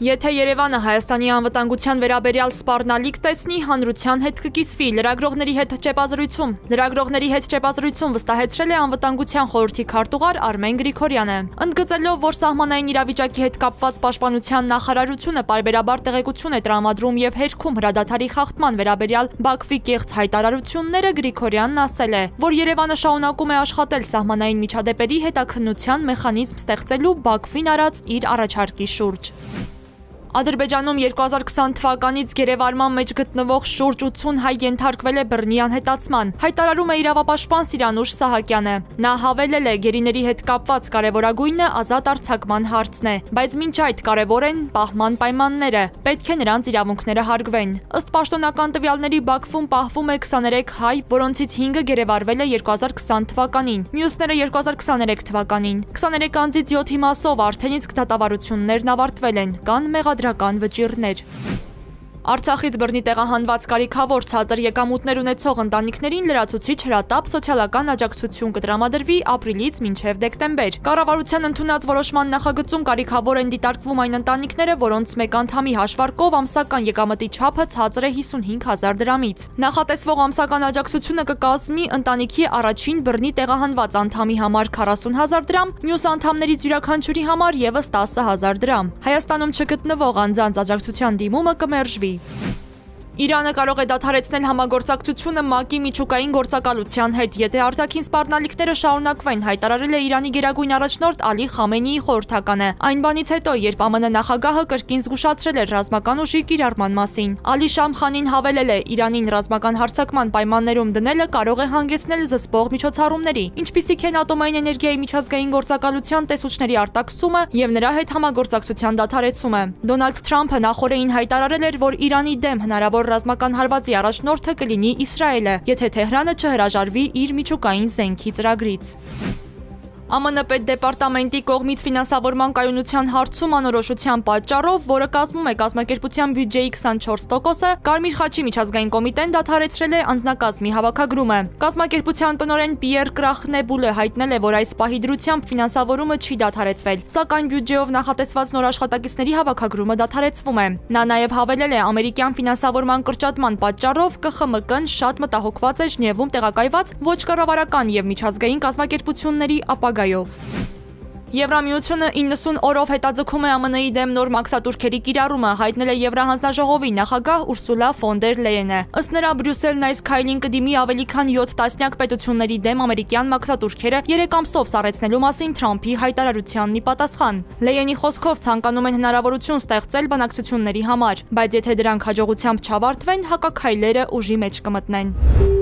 Եթե Երևանը Հայաստանի անվտանգության վերաբերյալ սպառնալիք տեսնի, հանրության հետ կկիսվի, լրագրողների հետ ճեպազրույցում։ Լրագրողների հետ ճեպազրույցում վստահեցրել է անվտանգության խորհրդի քարտուղար Արմեն Գրիգորյանը։ Ընդգծելով, որ սահմանային իրավիճակի հետ կապված պաշտպանության նախարարությունը պարբերաբար տեղեկություն է տրամադրում եւ հերքում հրադադարի խախտման վերաբերյալ Բաքվի կեղծ հայտարարությունները, Գրիգորյանն ասել է, որ Երևանը շարունակում է աշխատել սահմանային միջադեպերի հետաքննության մեխանիզմ ստեղծելու Բաքվին արած իր առաջարկի շուրջ։ Ադրբեջանում 2020 թվականից գերեվարման մեջ գտնվող շուրջ 80 հայ ենթարկվել է բռնի անհետացման, հայտարարում է իրավապաշտպան Սիրանուշ Սահակյանը։ Նա հավելել է, գերիների հետ կապված կարևորագույնը ազատ արձակման հարցն է, բայց մինչ այդ կարևոր են պահման պայմանները, պետք է նրանց իրավունքները հարգվեն։ Ըստ պաշտոնական տվյալների Բաքվում պահվում է 23 հայ, որոնցից 5-ը գերեվարվել է 2020 թվականին, մյուսները 2023 թվականին։ 23 անձից 7-ի մասով արդեն իսկ դատավարություններն ավարտվել են, կան մեղադրական վճիռներ։ Արցախից բռնի տեղահանված կարիքավոր ցածր եկամուտներ ունեցող ընտանիքներին լրացուցիչ հրատապ սոցիալական աջակցություն կտրամադրվի ապրիլից մինչև դեկտեմբեր։ Կառավարության ընդունած որոշման նախագծում կարիքավոր են դիտարկվում այն ընտանիքները, որոնց մեկ անդամի հաշվարկով ամսական եկամտի չափը ցածր է 55,000 դրամից։ Նախատեսվող ամսական աջակցությունը կկազմի ընտանիքի առաջին բռնի տեղահանված անդամի համար 40,000 դրամ, մյուս անդամներից յուրաքանչյուրի համար ևս 10,000 դրամ։ Հայաստանում չգտնվող անձանց աջակցության դիմումը կմերժվի։ Իրանը կարող է դադարեցնել համագործակցությունը ՄԱԿ-ի միջուկային գործակալության հետ, եթե արտաքին սպառնալիքները շարունակվեն, հայտարարել է Իրանի գերագույն առաջնորդ Ալի Խամենեիի խորհրդականը։ Այն բանից հետո, երբ ԱՄՆ նախագահը կրկին զգուշացրել էր ռազմական ուժի կիրառման մասին։ Ալի Շամխանին հավելել է, Իրանին ռազմական հարձակման պայմաններում դնելը կարող է հանգեցնել զսպող միջոցառումների, ինչպիսիք են ատոմային էներգիայի միջազգային գործակալության տեսուչների արտաքսումը եւ նրա հետ համագործակցության դադարեցումը։ Դոնալդ Թրամփը նախորդին հայտարարել էր, որ Իրանի դեմ հնարավոր ռազմական հարվածի առաջնորդը կլինի Իսրայելը, եթե Թեհրանը չհրաժարվի իր միջուկային զենքի ծրագրից։ ԱՄՆ պետդեպարտամենտի կողմից ֆինանսավորման կայունության հարցում անորոշության պատճառով, որը կազմում է կազմակերպության բյուջեի 24%-ը, Կարմիր խաչի միջազգային կոմիտեն դադարեցրել է անձնակազմի հավաքագրումը։ Կազմակերպության տնօրեն Պիեր Կրախնեբուլը հայտնել է, որ այս պահի դրությամբ ֆինանսավորումը չի դադարեցվել, սակայն բյուջեով նախատեսված նոր աշխատակիցների հավաքագրումը դադարեցվում է։ Նա նաև հավելել է, ամերիկյան ֆինանսավորման կրճատման պատճառով ԿԽՄԿ-ն շատ մտահոգված է Ժնևում տեղակայված ոչ կառավարական եւ միջազգային կազմակերպությունների ապագայով։ Եվրամիությունը 90 օրով հետաձգում է ԱՄՆ-ի դեմ նոր մաքսատուրքերի կիրառումը, հայտնել է Եվրահանձնաժողովի նախագահ Ուրսուլա ֆոն դեր Լեյենը։ Ըստ նրա, Բրյուսելն այս քայլին կդիմի ավելի քան 7 տասնյակ պետությունների դեմ ամերիկյան մաքսատուրքերը 3 ամսով սառեցնելու մասին Թրամփի հայտարարությանն ի պատասխան։ Լեյենի խոսքով ցանկանում են հնարավորություն ստեղծել բանակցությունների համար, բայց եթե դրանք հաջողությամբ չավարտվեն, հակաքայլերը ուժի մեջ կմտնեն։